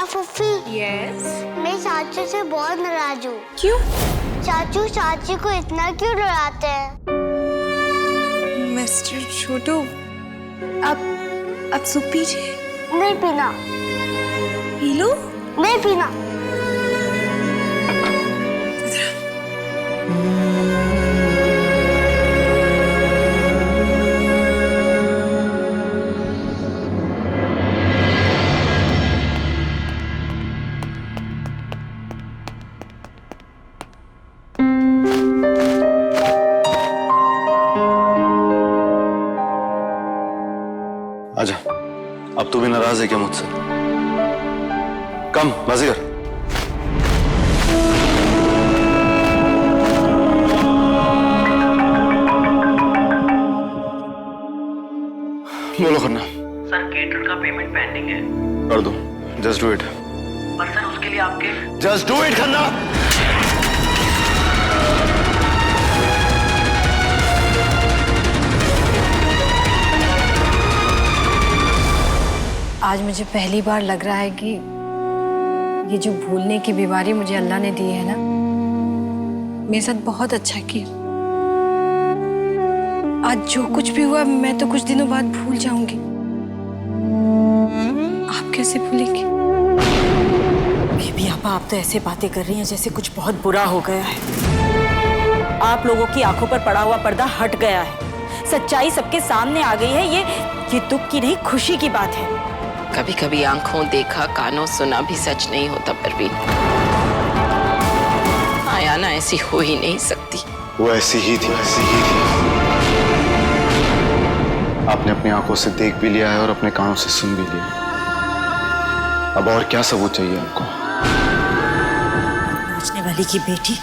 फुफ्फी। Yes. मैं चाचू से बहुत नाराज हूँ। क्यों? चाचू चाची को इतना क्यों डराते हैं? मिस्टर छोटू, आप सूप पीजिए। नहीं पीना। P low. नहीं पीना। आजा, अब तू भी नाराज है क्या मुझसे? कम बाजीगर। बोलो खन्ना। सर केटर का पेमेंट पेंडिंग है। कर दो, जस्ट डू इट। पर सर उसके लिए आपके जस्ट डू इट खन्ना। आज मुझे पहली बार लग रहा है कि ये जो भूलने की बीमारी मुझे अल्लाह ने दी है ना, मेरे साथ बहुत अच्छा किया। आज जो कुछ भी हुआ मैं तो कुछ दिनों बाद भूल जाऊंगी। आप कैसे भूलेंगे? बेबी आपा, आप तो ऐसे बातें कर रही हैं जैसे कुछ बहुत बुरा हो गया है। आप लोगों की आंखों पर पड़ा हुआ पर्दा हट गया है। सच्चाई सबके सामने आ गई है। ये दुख की नहीं, खुशी की बात है। कभी कभी आंखों देखा कानों सुना भी सच नहीं होता परवीन। आयाना ऐसी हो ही नहीं सकती। वो ऐसी ही थी, ऐसी ही थी। आपने अपनी आंखों से देख भी लिया है और अपने कानों से सुन भी लिया है। अब और क्या सबूत चाहिए आपको? नाचने वाली की बेटी,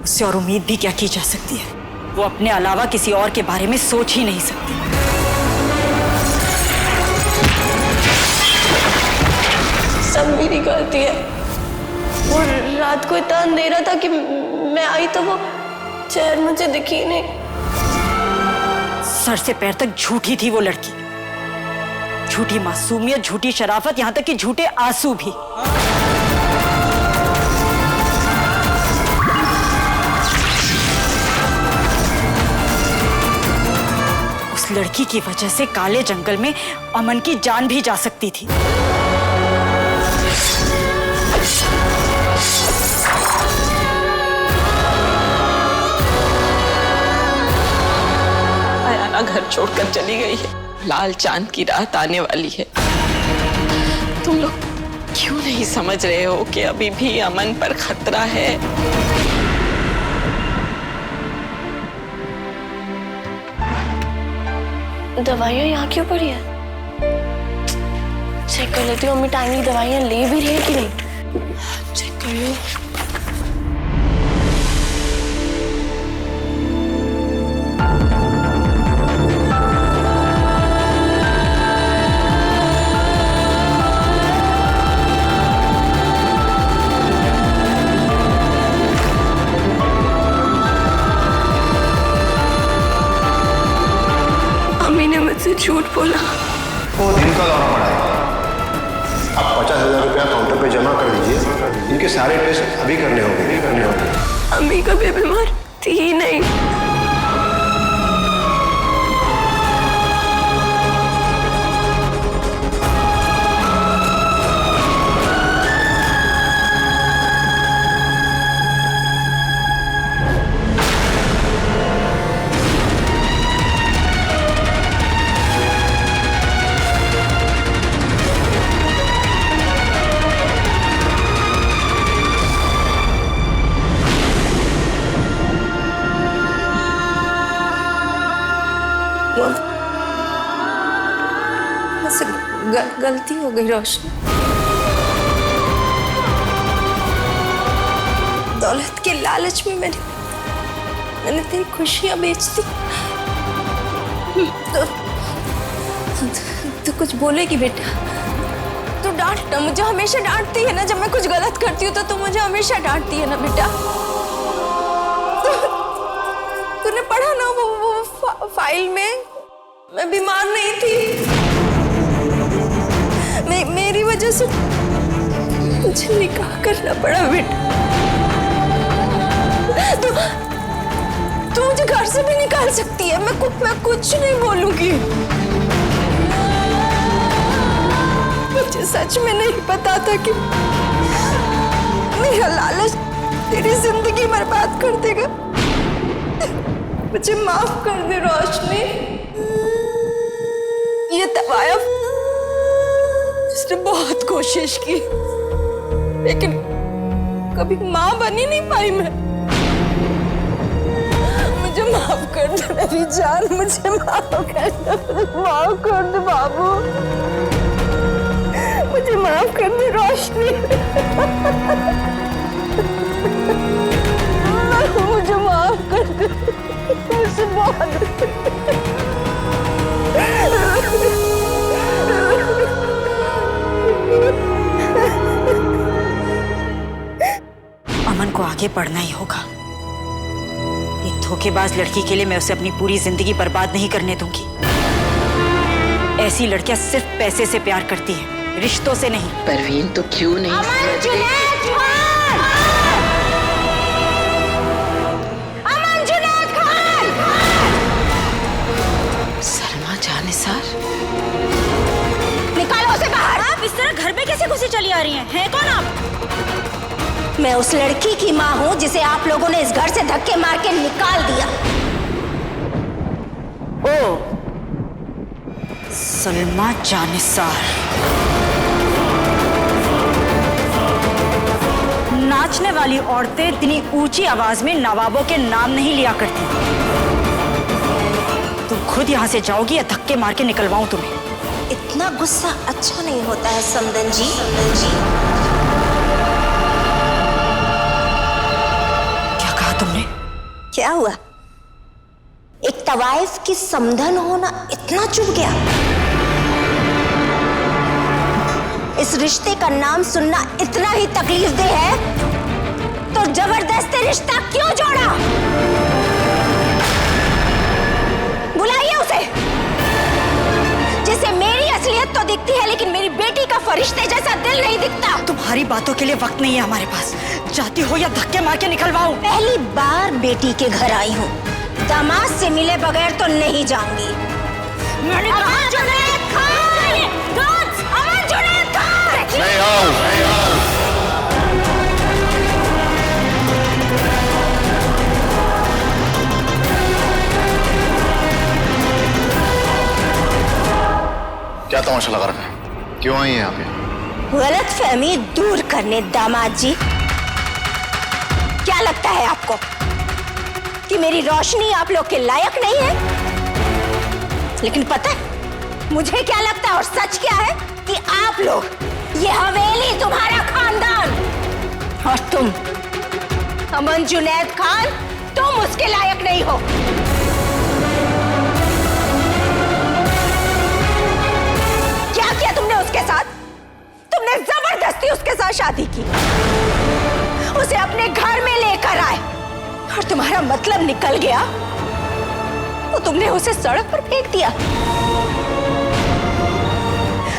उससे और उम्मीद भी क्या की जा सकती है? वो अपने अलावा किसी और के बारे में सोच ही नहीं सकती। सब मेरी गलती है। वो रात को इतना अंधेरा था कि मैं आई तो वो चेहर मुझे दिखी नहीं। सर से पैर तक झूठी थी वो लड़की। झूठी मासूमियत, झूठी शराफत, यहाँ तक कि झूठे आंसू भी। उस लड़की की वजह से काले जंगल में अमन की जान भी जा सकती थी। आयाना घर छोड़कर चली गई है। लाल चांद की रात आने वाली है। तुम लोग क्यों नहीं समझ रहे हो कि अभी भी अमन पर खतरा है? दवाइयाँ यहाँ क्यों पड़ी है? चेक कर लेती हूँ मम्मी टाइमली दवाइयाँ ले भी रही है कि नहीं। चेक कर लो। मम्मी ने मुझसे झूठ बोला। वो दिन का दौरा पड़ा है। आप 50,000 रुपया काउंटर पे जमा कर दीजिए। इनके सारे टेस्ट अभी करने होंगे। मम्मी कभी बीमार थी ही नहीं। मुझसे गलती हो गई रोशनी। दौलत के लालच में मैंने तेरी खुशियां बेच दी। तो कुछ बोलेगी बेटा? तू डांट ना, मुझे हमेशा डांटती है ना। जब मैं कुछ गलत करती हूँ तो तू मुझे हमेशा डांटती है ना बेटा। तूने पढ़ा ना वो फाइल में, मैं बीमार नहीं थी। मेरी वजह से मुझे निकाह करना पड़ा बेटा। तू मुझे घर से भी निकाल सकती है, मैं कुछ नहीं बोलूंगी। मुझे सच में नहीं पता था कि मेरा लालच तेरी जिंदगी बर्बाद कर देगा। मुझे माफ कर दे रोशनी। ये तवायफ उसने बहुत कोशिश की, लेकिन कभी माँ बनी नहीं पाई मैं। मुझे माफ कर दे मेरी जान, मुझे माफ कर दे बाबू, मुझे माफ कर दे रोशनी। मुझे माफ कर दे, मुझसे बहुत अमन को आगे बढ़ना ही होगा। एक धोखेबाज लड़की के लिए मैं उसे अपनी पूरी जिंदगी बर्बाद नहीं करने दूंगी। ऐसी लड़कियां सिर्फ पैसे से प्यार करती हैं, रिश्तों से नहीं। परवीन तो क्यों नहीं सलमा जानिसार, निकालो उसे बाहर। आप इस तरह घर में कैसे घुसी चली आ रही हैं? कौन आप? मैं उस लड़की की माँ हूँ जिसे आप लोगों ने इस घर से धक्के मार के निकाल दिया। ओ, सलमा जानिसार। नाचने वाली औरतें इतनी ऊंची आवाज में नवाबों के नाम नहीं लिया करती। तुम खुद यहाँ से जाओगी या धक्के मार के निकलवाऊं तुम्हें? इतना गुस्सा अच्छा नहीं होता है समदन जी। क्या कहा तुमने? क्या हुआ? एक तवाइफ की समधन होना इतना चुभ गया? इस रिश्ते का नाम सुनना इतना ही तकलीफ दे है तो जबरदस्ती रिश्ता क्यों जोड़ा? बुलाइए उसे, जिसे मेरी असलियत तो दिखती है लेकिन मेरी बेटी का फरिश्ते जैसा दिल नहीं दिखता। तुम्हारी बातों के लिए वक्त नहीं है हमारे पास। जाती हो या धक्के मार के निकलवाऊं? पहली बार बेटी के घर आई हूँ, दामाद से मिले बगैर तो नहीं जाऊंगी। मैंने कहा जुनैद खान! अमन जुनैद खान! नहीं आओ। क्या तमाशा लगा रखा है? क्यों आई हैं आप यहाँ? गलतफहमी दूर करने दामाद जी। क्या लगता है आपको कि मेरी रोशनी आप लोग के लायक नहीं है? लेकिन पता है मुझे क्या लगता है और सच क्या है कि आप लोग, ये हवेली तुम्हारा खानदान, और तुम अमन जुनैद खान, तुम उसके लायक नहीं हो। क्या किया तुमने उसके साथ? तुमने जबरदस्ती उसके साथ शादी की, उसे अपने घर में लेकर आए, और तुम्हारा मतलब निकल गया तो तुमने उसे सड़क पर फेंक दिया।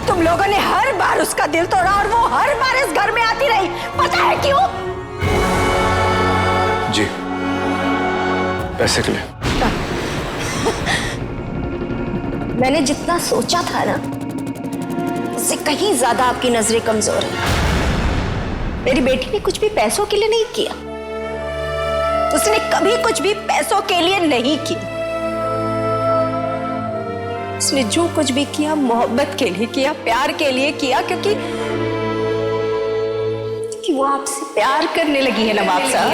तुम लोगों ने हर बार उसका दिल तोड़ा और वो हर बार इस घर में आती रही। पता है क्यों? जी, पैसे के लिए। मैंने जितना सोचा था ना, उससे कहीं ज्यादा आपकी नजरें कमजोर है। मेरी बेटी ने कुछ भी पैसों के लिए नहीं किया। उसने कभी कुछ भी पैसों के लिए नहीं किया। उसने जो कुछ भी किया मोहब्बत के लिए किया, प्यार के लिए किया, क्योंकि वो आपसे प्यार करने लगी है नवाब साहब।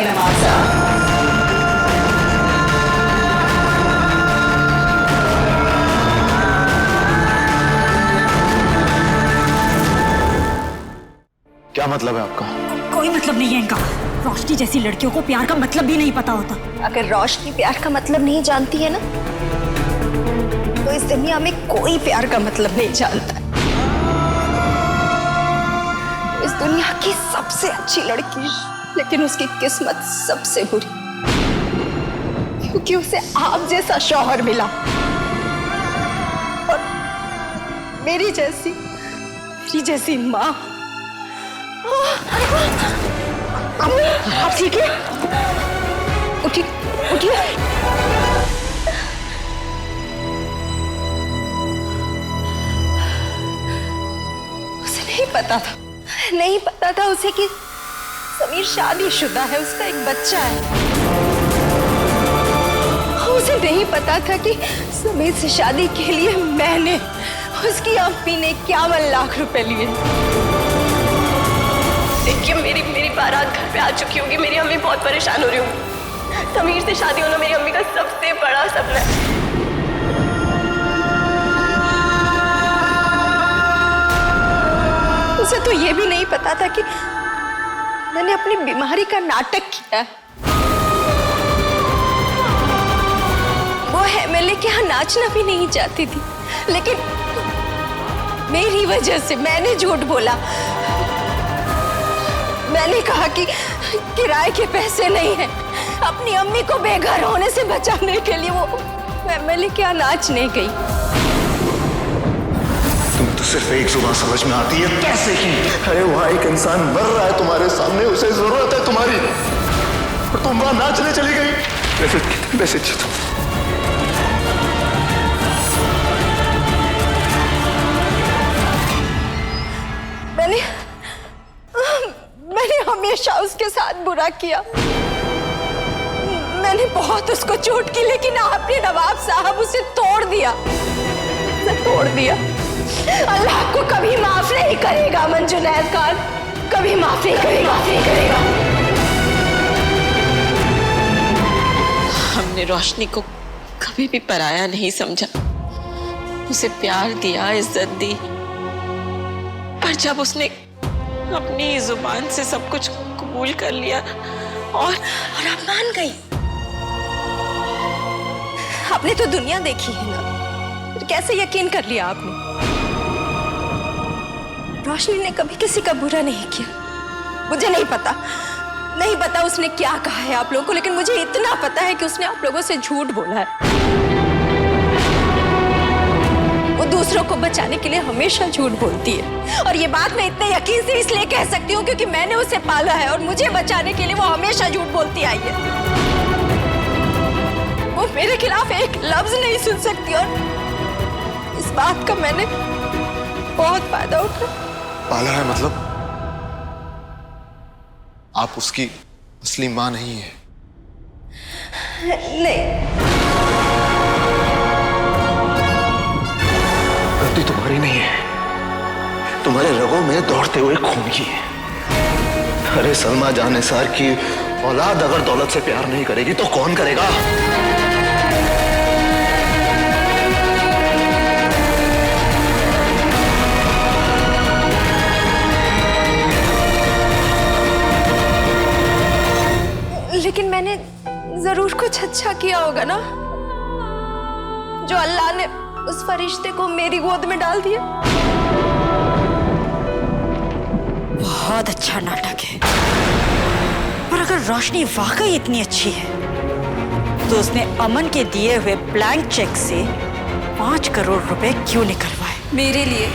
क्या मतलब है आपका? कोई मतलब नहीं है इनका। रोशनी जैसी लड़कियों को प्यार का मतलब भी नहीं पता होता। अगर रोशनी प्यार का मतलब नहीं जानती है ना, तो इस दुनिया में कोई प्यार का मतलब नहीं जानता। इस दुनिया की सबसे अच्छी लड़की, लेकिन उसकी किस्मत सबसे बुरी, क्योंकि उसे आप जैसा शौहर मिला और मेरी जैसी माँ आप ठीक है? उठिए उठिए। उसे नहीं पता था उसे कि समीर शादीशुदा है, उसका एक बच्चा है। उसे नहीं पता था कि समीर से शादी के लिए मैंने, उसकी अम्मी ने 51 लाख रुपए लिए। देखिए मेरी बारात घर पे आ चुकी होगी, मेरी अम्मी बहुत परेशान हो रही होंगी। समीर से शादी होना मेरी अम्मी का सबसे बड़ा सपना है। उसे तो ये भी नहीं पता था कि मैंने अपनी बीमारी का नाटक किया। वो एमएलए के यहाँ नाचना भी नहीं चाहती थी, लेकिन मेरी वजह से मैंने झूठ बोला। मैंने कहा कि किराए के पैसे नहीं है। अपनी अम्मी को बेघर होने से बचाने के लिए वो एमएलए के यहाँ नाचने गई। तुम तो सिर्फ एक जुबान समझ में आती है, पैसे की। अरे वहां एक इंसान मर रहा है तुम्हारे सामने, उसे जरूरत है तुम्हारी, और तुम वहां नाचने चली गई। कितने पैसे चाहिए तुम? मैंने हमेशा उसके साथ बुरा किया। मैंने बहुत उसको चोट की, लेकिन आपने नवाब साहब उसे तोड़ दिया। अल्लाह को कभी माफ नहीं करेगा अमन जुनैद खान, कभी माफ नहीं करेगा। हमने रोशनी को कभी भी पराया नहीं समझा, उसे प्यार दिया, इज्जत दी, पर जब उसने अपनी जुबान से सब कुछ कबूल कर लिया और आप मान गई। आपने तो दुनिया देखी है ना, फिर कैसे यकीन कर लिया आपने? रोशनी ने कभी किसी का बुरा नहीं किया। मुझे नहीं पता उसने क्या कहा है आप लोगों को, लेकिन मुझे इतना पता है कि उसने आप लोगों से झूठ बोला है। वो दूसरों को बचाने के लिए हमेशा झूठ बोलती है, और ये बात मैं इतने यकीन से इसलिए कह सकती हूँ क्योंकि मैंने उसे पाला है, और मुझे बचाने के लिए वो हमेशा झूठ बोलती आई है। वो मेरे खिलाफ एक लफ्ज नहीं सुन सकती, और इस बात का मैंने बहुत फायदा उठाया। पाला है मतलब आप उसकी असली मां नहीं है? नहीं, गलती तुम्हारी नहीं है, तुम्हारे रगों में दौड़ते हुए खून की है। अरे सलमा जान निसार की औलाद अगर दौलत से प्यार नहीं करेगी तो कौन करेगा? लेकिन मैंने जरूर कुछ अच्छा किया होगा ना, जो अल्लाह ने उस फरिश्ते को मेरी गोद में डाल दिया। बहुत अच्छा नाटक है, पर अगर रोशनी वाकई इतनी अच्छी है तो उसने अमन के दिए हुए ब्लैंक चेक से 5 करोड़ रुपए क्यों निकलवाए? मेरे लिए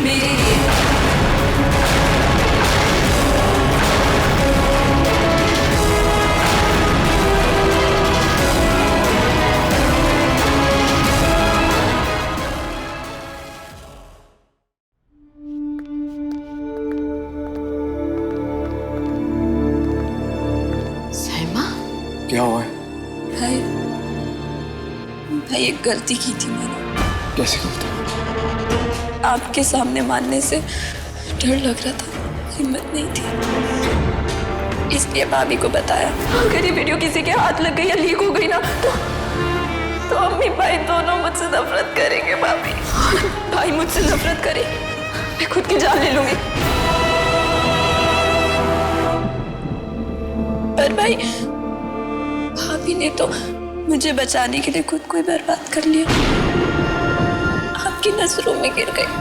क्या हुआ है? भाई एक गलती की थी मैंने। कैसी गलती? आपके सामने मानने से डर लग रहा था, हिम्मत नहीं थी, इसलिए भाभी को बताया। अगर ये वीडियो किसी के हाथ लग गई या लीक हो गई ना तो अम्मी भाई दोनों मुझसे नफरत करेंगे। भाभी भाई मुझसे नफरत करे, मैं खुद की जान ले लूंगी। पर भाई भाभी ने तो मुझे बचाने के लिए खुद को ही बर्बाद कर लिया, आपकी नजरों में गिर गई।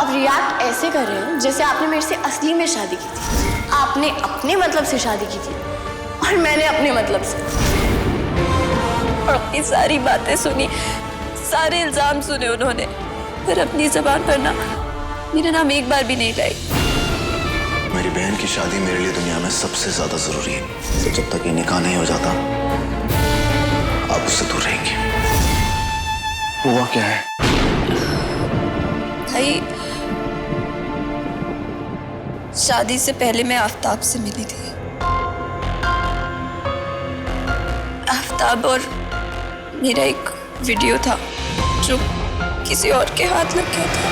अब रिएक्ट ऐसे कर रहे हो जैसे आपने मेरे से असली में शादी की थी। आपने अपने मतलब से शादी की थी और मैंने अपने मतलब से, और अपनी सारी बातें सुनी, सारे इल्जाम सुने उन्होंने, पर अपनी जबान पर ना मेरा नाम एक बार भी नहीं लाई। मेरी बहन की शादी मेरे लिए दुनिया में सबसे ज्यादा जरूरी है। तो जब तक ये निकाह नहीं हो जाता आप उससे दूर रहेंगे। हुआ क्या है? भाई, शादी से पहले मैं आफ्ताब से मिली थी। आफ्ताब और मेरा एक वीडियो था जो किसी और के हाथ लग गया था।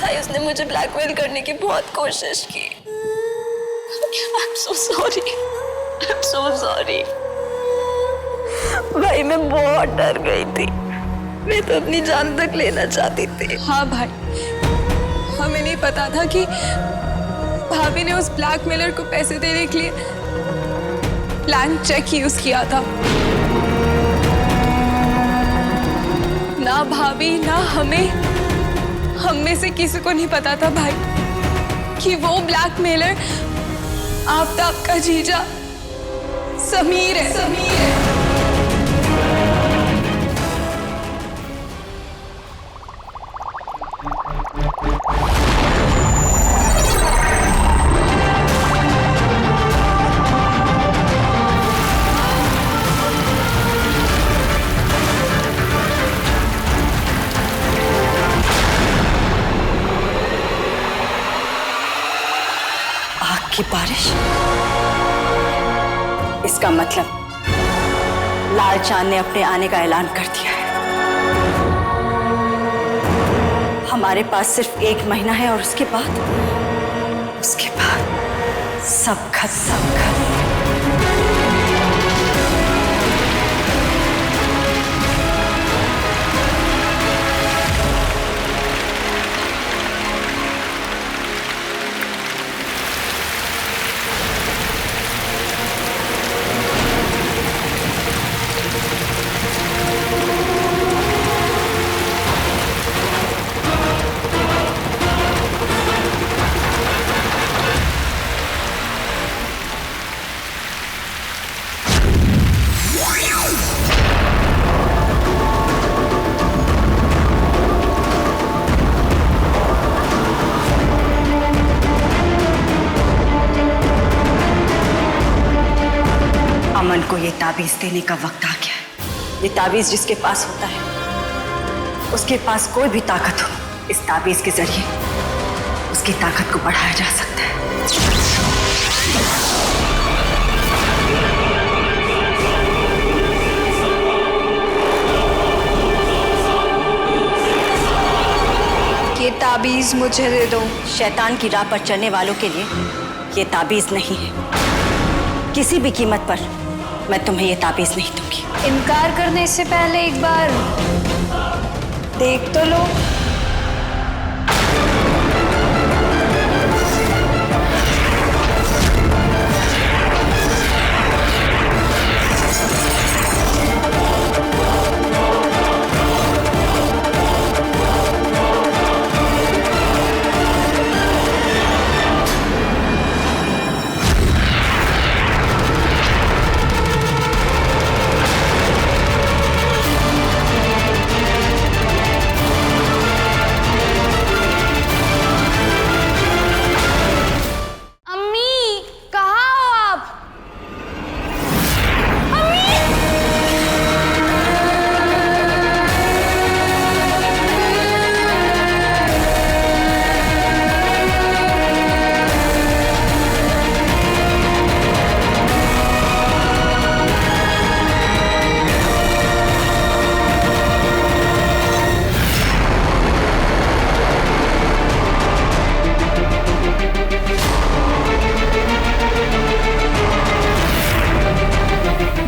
भाई, उसने मुझे ब्लैकमेल करने की बहुत कोशिश की। I'm so sorry. I'm so sorry. भाई, मैं बहुत डर गई थी। मैं तो अपनी जान तक लेना चाहती थी। हाँ भाई, हमें नहीं पता था कि भाभी ने उस ब्लैकमेलर को पैसे देने के लिए ब्लैंक चेक यूज किया था। ना भाभी ना हम में से किसी को नहीं पता था भाई कि वो ब्लैकमेलर आफ्ताब का जीजा समीर है। आग की बारिश, इसका मतलब लाल चांद ने अपने आने का ऐलान कर दिया है। हमारे पास सिर्फ 1 महीना है और उसके बाद सब खत्म। अमन को ये ताबीज देने का वक्त आ गया है। ये ताबीज जिसके पास होता है, उसके पास कोई भी ताकत हो, इस ताबीज के जरिए उसकी ताकत को बढ़ाया जा सकता है। ये ताबीज मुझे दे दो। शैतान की राह पर चलने वालों के लिए ये ताबीज नहीं है। किसी भी कीमत पर मैं तुम्हें ये ताबीज नहीं दूंगी। इनकार करने से पहले एक बार देख तो लो।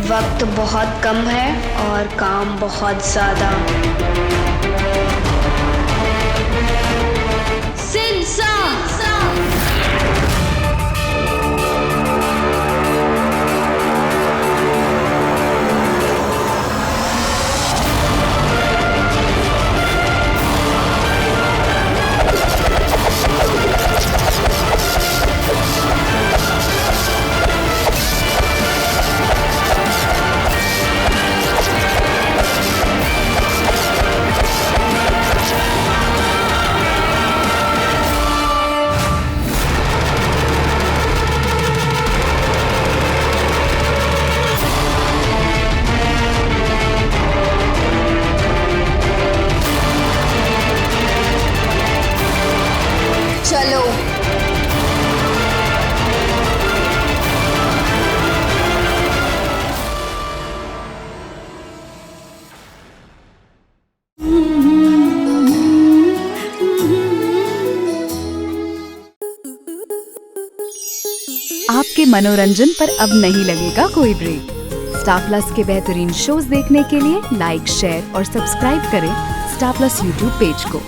वक्त बहुत कम है और काम बहुत ज्यादा। आपके मनोरंजन पर अब नहीं लगेगा कोई ब्रेक। स्टार प्लस के बेहतरीन शोज देखने के लिए लाइक, शेयर और सब्सक्राइब करें स्टार प्लस यूट्यूब पेज को।